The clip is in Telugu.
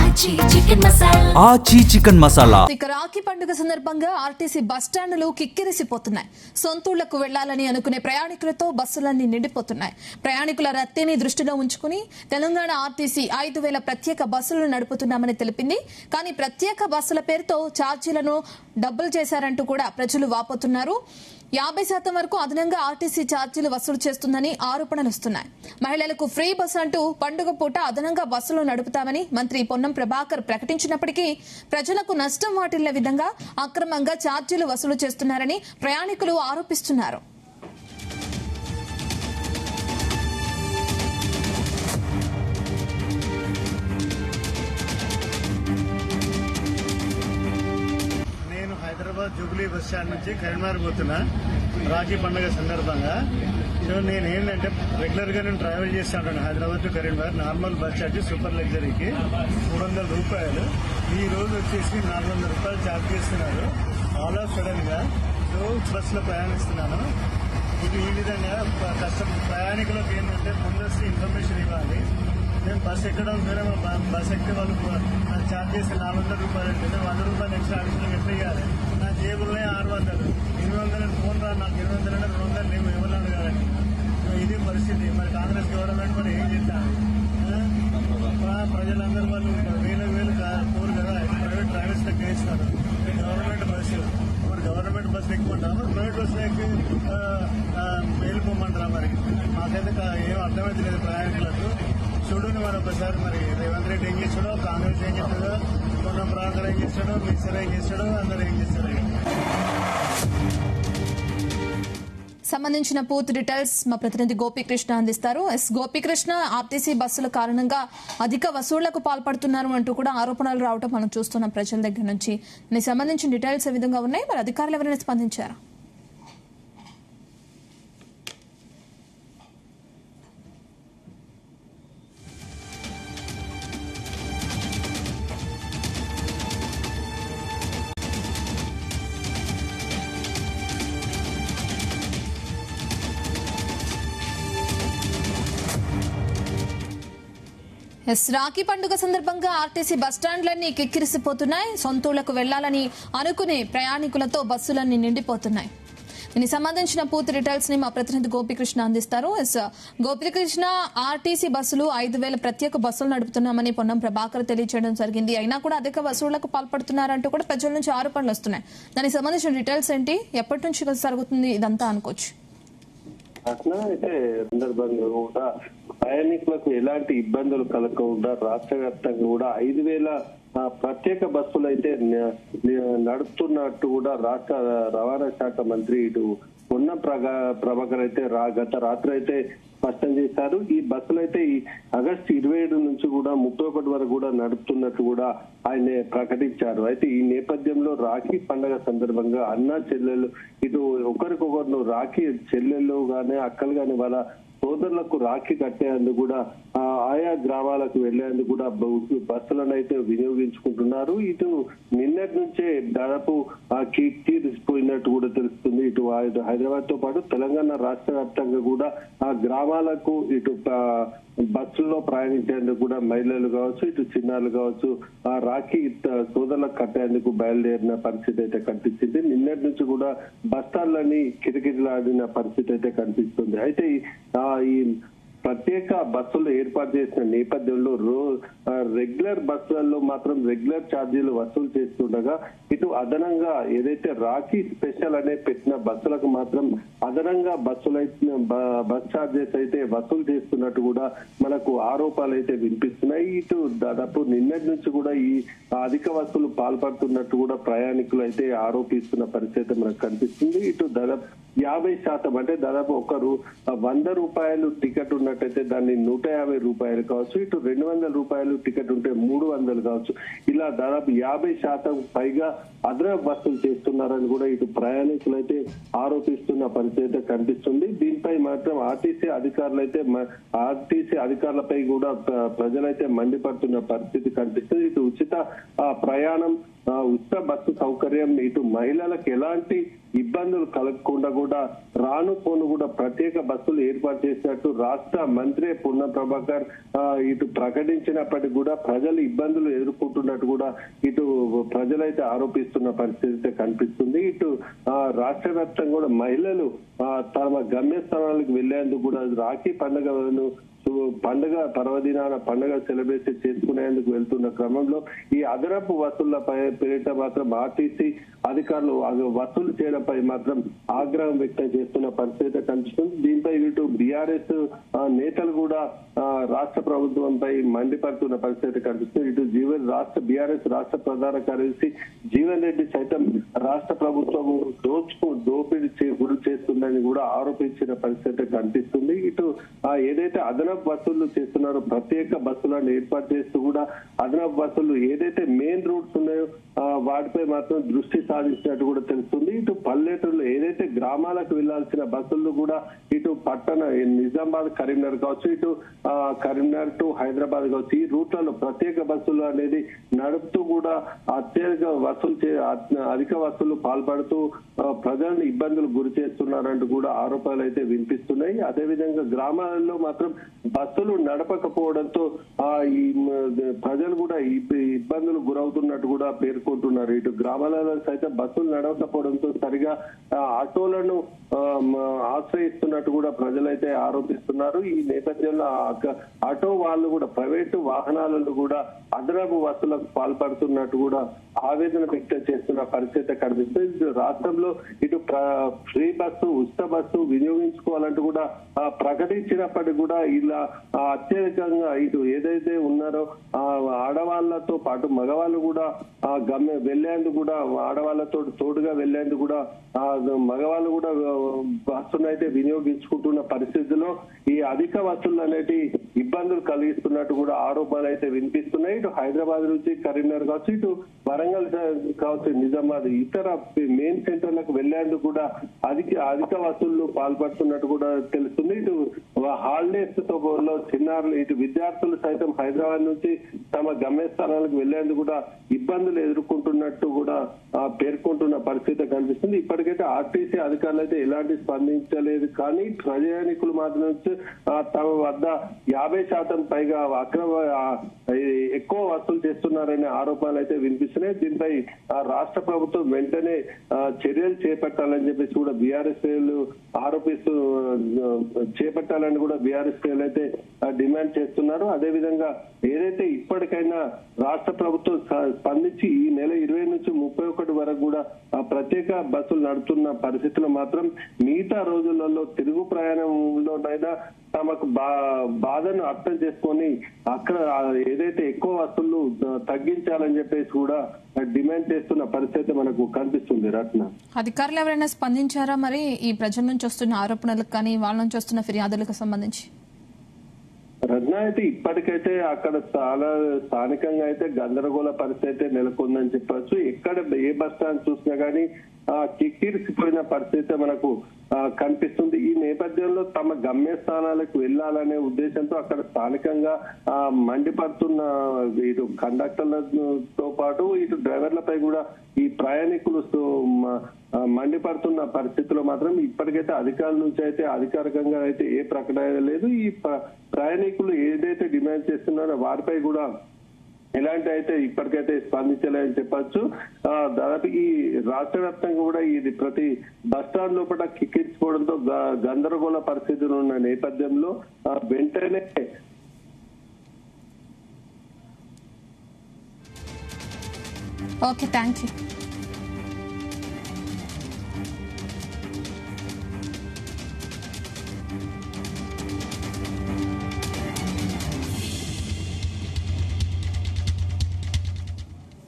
ఆచి చికెన్ మసాలా. ఇక రాఖీ పండుగ సందర్భంగా ఆర్టీసీ బస్టాండ్లు కిక్కిరిసిపోతున్నాయి. సొంతూళ్లకు వెళ్లాలని అనుకునే ప్రయాణికులతో బస్సులన్నీ నిండిపోతున్నాయి. ప్రయాణికుల రద్దీని దృష్టిలో ఉంచుకుని తెలంగాణ ఆర్టీసీ 5,000 ప్రత్యేక బస్సులను నడుపుతున్నామని తెలిపింది. కానీ ప్రత్యేక బస్సుల పేరుతో ఛార్జీలను డబ్బులు చేశారంటూ కూడా ప్రజలు వాపోతున్నారు. 50% వరకు అదనంగా ఆర్టీసీ ఛార్జీలు వసూలు చేస్తుందని ఆరోపణలు వస్తున్నాయి. మహిళలకు ఫ్రీ బస్సు అంటూ పండుగ పూట అదనంగా బస్సులు నడుపుతామని మంత్రి పొన్నం ప్రభాకర్ ప్రకటించినప్పటికీ ప్రజలకు నష్టం వాటిల్లే విధంగా అక్రమంగా ఛార్జీలు వసూలు చేస్తున్నారని ప్రయాణికులు ఆరోపిస్తున్నారు. హైదరాబాద్ జూబ్లీ బస్ స్టాండ్ నుంచి కరీంనగర్ పోతున్నా రాఖీ పండుగ సందర్భంగా. సో నేను ఏంటంటే రెగ్యులర్ గా నేను ట్రావెల్ చేస్తా ఉంటాను Hyderabad to Karimnagar. Normal bus charge super లగ్జరీకి 300 రూపాయలు. ఈ రోజు వచ్చేసి 400 రూపాయలు ఛార్జ్ చేస్తున్నారు ఆల్ ఆఫ్ సడన్ గా. సో బస్సులో ప్రయాణిస్తున్నాను. ఇది ఈ విధంగా ప్రయాణికులకు ఏంటంటే ముందస్తు ఇన్ఫర్మేషన్ ఇవ్వాలి. మేము బస్ ఎక్కడం సరే బస్ ఎక్కే వాళ్ళు ఛార్జ్ చేస్తే 400 రూపాయలు అంటే 100 రూపాయలు ఎక్స్ట్రా అడిషనల్ ఎట్లా ఇవ్వాలి? నా జేబుల్లో 600, 800 ఫోన్ రా, నాకు 800 200 లేవు, ఎవరు అడగాలని. ఇదే పరిస్థితి. మరి కాంగ్రెస్ గవర్నమెంట్ మరి ఏం చేస్తారు? ప్రజలందరూ వాళ్ళు వేలు కోరు కదా. ప్రైవేట్ డ్రైవర్స్ లెక్క వేస్తున్నారు. గవర్నమెంట్ బస్సు మరి గవర్నమెంట్ బస్సు ఎక్కుమంటారా? మరి ప్రైవేట్ బస్సు ఎక్కి వెళ్ళిపోమంటారా? మరి మాకైతే ఏం అర్థమైతే ప్రయాణికులకు. చూడండి మరి ఒకసారి మరి రేవంత్ రెడ్డి ఏం చేస్తాడో, కాంగ్రెస్ ఏం చేస్తాడో, పొన్నం ప్రభాకర్ ఏం చేస్తాడో, మిక్సర్ ఏం చేస్తాడో, అందరూ ఏం చేస్తాడో. సంబంధించిన పూర్తి డీటెయిల్స్ మా ప్రతినిధి గోపీకృష్ణ అందిస్తారు. గోపీకృష్ణ, ఆర్టీసీ బస్సుల కారణంగా అధిక వసూళ్లకు పాల్పడుతున్నారు అంటూ కూడా ఆరోపణలు రావడం మనం చూస్తున్నాం ప్రజల దగ్గర నుంచి. దీనికి సంబంధించిన డీటెయిల్స్ ఏ విధంగా ఉన్నాయి? మరి అధికారులు ఎవరైనా స్పందించారా? రాఖీ పండుగ సందర్భంగా ఆర్టీసీ బస్టాండ్లన్నీ కిక్కిరిసిపోతున్నాయి. సొంతూళ్లకు వెళ్లాలని అనుకునే ప్రయాణికులతో బస్సులన్నీ నిండిపోతున్నాయి. దీనికి సంబంధించిన పూర్తి డీటెయిల్స్ ని మా ప్రతినిధి గోపీకృష్ణ అందిస్తారు. గోపీకృష్ణ, ఆర్టీసీ బస్సులు 5,000 ప్రత్యేక బస్సులు నడుపుతున్నామని పొన్నం ప్రభాకర్ తెలియజేయడం జరిగింది. అయినా కూడా అధిక వసూళ్లకు పాల్పడుతున్నారంటూ కూడా ప్రజల నుంచి ఆరోపణలు వస్తున్నాయి. దానికి సంబంధించిన డీటెయిల్స్ ఏంటి? ఎప్పటి నుంచి జరుగుతుంది ఇదంతా అనుకోవచ్చు? అట్లా అయితే సందర్భంగా కూడా ప్రయాణికులకు ఎలాంటి ఇబ్బందులు కలగకుండా రాష్ట్ర వ్యాప్తంగా కూడా 5,000 ప్రత్యేక బస్సులు అయితే నడుపుతున్నట్టు కూడా రాష్ట్ర రవాణా శాఖ మంత్రి ఇటు పొన్నం ప్రభాకర్ అయితే గత రాత్రి అయితే స్పష్టం చేశారు. ఈ బస్సులు అయితే ఈ ఆగస్టు 27 నుంచి కూడా 31 వరకు కూడా నడుపుతున్నట్టు కూడా ఆయన ప్రకటించారు. అయితే ఈ నేపథ్యంలో రాఖీ పండుగ సందర్భంగా అన్నా చెల్లెలు ఇటు ఒకరికొకరు రాఖీ చెల్లెళ్ళు గానీ అక్కలు గాని వాళ్ళ సోదరులకు రాఖీ కట్టేందుకు కూడా ఆయా గ్రామాలకు వెళ్లేందుకు కూడా బస్సులను అయితే వినియోగించుకుంటున్నారు. ఇటు నిన్నటి నుంచే దాదాపు తీరిసిపోయినట్టు కూడా తెలుస్తుంది. ఇటు హైదరాబాద్ తో పాటు తెలంగాణ రాష్ట్ర వ్యాప్తంగా కూడా ఆ గ్రామాలకు ఇటు బస్సుల్లో ప్రయాణించేందుకు కూడా మహిళలు కావచ్చు, ఇటు చిన్నారులు కావచ్చు, ఆ రాఖీ సోదరులకు కట్టేందుకు బయలుదేరిన పరిస్థితి అయితే కనిపించింది. నిన్నటి నుంచి కూడా బస్టాండ్లని కిటకిటలాడిన పరిస్థితి అయితే కనిపిస్తుంది. అయితే ఈ ప్రత్యేక బస్సులు ఏర్పాటు చేసిన నేపథ్యంలో రెగ్యులర్ బస్సులలో మాత్రం రెగ్యులర్ ఛార్జీలు వసూలు చేస్తుండగా ఇటు అదనంగా ఏదైతే రాఖీ స్పెషల్ అనే పెట్టిన బస్సులకు మాత్రం అదనంగా బస్ ఛార్జెస్ అయితే వసూలు చేస్తున్నట్టు కూడా మనకు ఆరోపణలు అయితే వినిపిస్తున్నాయి. ఇటు దాదాపు నిన్నటి నుంచి కూడా ఈ అధిక వసూలు పాల్పడుతున్నట్టు కూడా ప్రయాణికులు అయితే ఆరోపిస్తున్న పరిస్థితి మనకు కనిపిస్తుంది. ఇటు దాదాపు 50% అంటే దాదాపు 100 రూపాయలు టికెట్ ఉన్నట్టయితే దాన్ని 150 రూపాయలు కావచ్చు, ఇటు 200 రూపాయలు టికెట్ ఉంటే 300 కావచ్చు, ఇలా దాదాపు 50% పైగా అదనపు వసూలు చేస్తున్నారని కూడా ఇటు ప్రయాణికులు అయితే ఆరోపిస్తున్న పరిస్థితి కనిపిస్తుంది. దీనిపై మాత్రం ఆర్టీసీ అధికారులపై కూడా ప్రజలైతే మండిపడుతున్న పరిస్థితి కనిపిస్తుంది. ఇటు ఉచిత ప్రయాణం ఉచిత బస్సు సౌకర్యం ఇటు మహిళలకు ఎలాంటి ఇబ్బందులు కలగకుండా కూడా రాను పోను కూడా ప్రత్యేక బస్సులు ఏర్పాటు చేసినట్టు రాష్ట్ర మంత్రి పొన్నం ప్రభాకర్ ఇటు ప్రకటించినప్పటికీ కూడా ప్రజలు ఇబ్బందులు ఎదుర్కొంటున్నట్టు కూడా ఇటు ప్రజలైతే ఆరోపిస్తున్న పరిస్థితి కనిపిస్తుంది. ఇటు రాష్ట్ర వ్యాప్తంగా కూడా మహిళలు తమ గమ్యస్థానాలకు వెళ్లేందుకు కూడా రాఖీ పండుగ పర్వదినాన పండుగ సెలబ్రేషన్ చేసుకునేందుకు వెళ్తున్న క్రమంలో ఈ అదనపు వసూళ్ల పేరిట మాత్రం ఆర్టీసీ అధికారులు వసూలు చేయడంపై మాత్రం ఆగ్రహం వ్యక్తం చేస్తున్న పరిస్థితి కనిపిస్తుంది. దీనిపై ఇటు బీఆర్ఎస్ నేతలు కూడా రాష్ట్ర ప్రభుత్వంపై మండిపడుతున్న పరిస్థితి కనిపిస్తుంది. ఇటు బీఆర్ఎస్ రాష్ట్ర ప్రధాన కార్యదర్శి జీవన్ రెడ్డి సైతం రాష్ట్ర ప్రభుత్వం దోపిడీ గురి చేస్తుందని కూడా ఆరోపించిన పరిస్థితి కనిపిస్తుంది. ఇటు ఏదైతే అదనపు బస్సులు చేస్తున్నారో ప్రత్యేక బస్సులను ఏర్పాటు చేస్తూ కూడా అదనపు బస్సులు ఏదైతే మెయిన్ రూట్స్ ఉన్నాయో వాటిపై మాత్రం దృష్టి సాధించినట్టు కూడా తెలుస్తుంది. ఇటు పల్లెటూరులో ఏదైతే గ్రామాలకు వెళ్లాల్సిన బస్సులు కూడా ఇటు పట్టణ నిజామాబాద్ కరీంనగర్ కావచ్చు, ఇటు కరీంనగర్ టు హైదరాబాద్ కావచ్చు, ఈ రూట్లలో ప్రత్యేక బస్సులు అనేది నడుపుతూ కూడా అధిక వసూలు పాల్పడుతూ ప్రజలను ఇబ్బందులు గురి చేస్తున్నారంటూ కూడా ఆరోపణలు అయితే వినిపిస్తున్నాయి. అదేవిధంగా గ్రామాలలో మాత్రం బస్సులు నడపకపోవడంతో ఈ ప్రజలు కూడా ఇబ్బందులు గురవుతున్నట్టు కూడా పేర్కొంటున్నారు. ఇటు గ్రామాలలో సైతం బస్సులు నడవకపోవడంతో సరిగా ఆటోలను ఆశ్రయిస్తున్నట్టు కూడా ప్రజలైతే ఆరోపిస్తున్నారు. ఈ నేపథ్యంలో ఆటో వాళ్ళు కూడా ప్రైవేటు వాహనాలను కూడా అదనపు వసూలకు పాల్పడుతున్నట్టు కూడా ఆవేదన వ్యక్తం చేస్తున్న పరిస్థితి కనిపిస్తుంది. రాష్ట్రంలో ఇటు ఫ్రీ బస్సు ఉచిత బస్సు వినియోగించుకోవాలంటూ కూడా ప్రకటించినప్పటికీ కూడా ఇలా అత్యధికంగా ఇటు ఏదైతే ఉన్నారో ఆడవాళ్లతో పాటు మగవాళ్ళు కూడా వెళ్లేందుకు కూడా ఆడవాళ్లతో తోడుగా వెళ్లేందుకు కూడా మగవాళ్ళు కూడా బస్సును అయితే వినియోగించుకుంటున్న పరిస్థితుల్లో ఈ అధిక వసూళ్లు అనేటి ఇబ్బందులు కలిగిస్తున్నట్టు కూడా ఆరోపణలు అయితే వినిపిస్తున్నాయి. ఇటు హైదరాబాద్ నుంచి కరీంనగర్ కావచ్చు, ఇటు వరంగల్ కావచ్చు, నిజామాబాద్ ఇతర మెయిన్ సెంటర్లకు వెళ్లేందుకు కూడా అధిక వసూళ్లు పాల్పడుతున్నట్టు కూడా తెలుస్తుంది. ఇటు హాలిడేస్ తో చిన్నారులు ఇటు విద్యార్థులు సైతం హైదరాబాద్ నుంచి తమ గమ్యస్థానాలకు వెళ్లేందుకు కూడా ఇబ్బందులు ఎదుర్కొంటున్నట్టు కూడా పేర్కొంటున్న పరిస్థితి కనిపిస్తుంది. ఇప్పటికైతే ఆర్టీసీ అధికారులు అయితే ఎలాంటి స్పందించలేదు, కానీ ప్రయాణికులు మాత్రం తమ వద్ద 50% పైగా ఎక్కువ వసూలు చేస్తున్నారనే ఆరోపణలు అయితే వినిపిస్తున్నాయి. దీనిపై రాష్ట్ర ప్రభుత్వం వెంటనే చర్యలు చేపట్టాలని చెప్పేసి కూడా బీఆర్ఎస్ ఆరోపిస్తూ చేపట్టాలని కూడా బీఆర్ఎస్ అయితే డిమాండ్ చేస్తున్నారు. అదేవిధంగా ఏదైతే ఇప్పటికైనా రాష్ట్ర ప్రభుత్వం స్పందించి ఈ నెల 20 నుంచి 31 వరకు కూడా ప్రత్యేక బస్సులు నడుపుతున్న పరిస్థితుల్లో మాత్రం మిగతా రోజులలో తిరుగు ప్రయాణంలోనైనా తమకు బాధను అర్థం చేసుకొని అక్కడ ఏదైతే ఎక్కువ వసూళ్లు తగ్గించాలని చెప్పేసి కూడా డిమాండ్ చేస్తున్న పరిస్థితి మనకు కనిపిస్తుంది. రత్న, అధికారులు ఎవరైనా స్పందించారా మరి ఈ ప్రజల నుంచి వస్తున్న ఆరోపణలకు కానీ వాళ్ళ నుంచి వస్తున్న ఫిర్యాదులకు సంబంధించి? రత్న, అయితే ఇప్పటికైతే అక్కడ చాలా స్థానికంగా అయితే గందరగోళ పరిస్థితి నెలకొందని చెప్పచ్చు. ఎక్కడ ఏ బస్ స్టాండ్ చూసినా గానీ కిక్కిరిసిపోయిన పరిస్థితి మనకు కనిపిస్తుంది. ఈ నేపథ్యంలో తమ గమ్యస్థానాలకు వెళ్లాలనే ఉద్దేశంతో అక్కడ స్థానికంగా మండిపడుతున్న ఇటు కండక్టర్లతో పాటు ఇటు డ్రైవర్లపై కూడా ఈ ప్రయాణికులు మండిపడుతున్న పరిస్థితిలో మాత్రం ఇప్పటికైతే అధికారుల నుంచి అయితే అధికారికంగా అయితే ఏ ప్రకటన లేదు. ఈ ప్రయాణికులు ఏదైతే డిమాండ్ చేస్తున్నారో వారిపై కూడా ఎలాంటి అయితే ఇప్పటికైతే స్పందించలేదని చెప్పచ్చు. దాదాపు ఈ రాష్ట్ర వ్యాప్తంగా కూడా ఇది ప్రతి బస్ స్టాండ్ లోపల కిక్కించుకోవడంతో గందరగోళ పరిస్థితులు ఉన్న నేపథ్యంలో వెంటనే ఓకే, థ్యాంక్ యూ.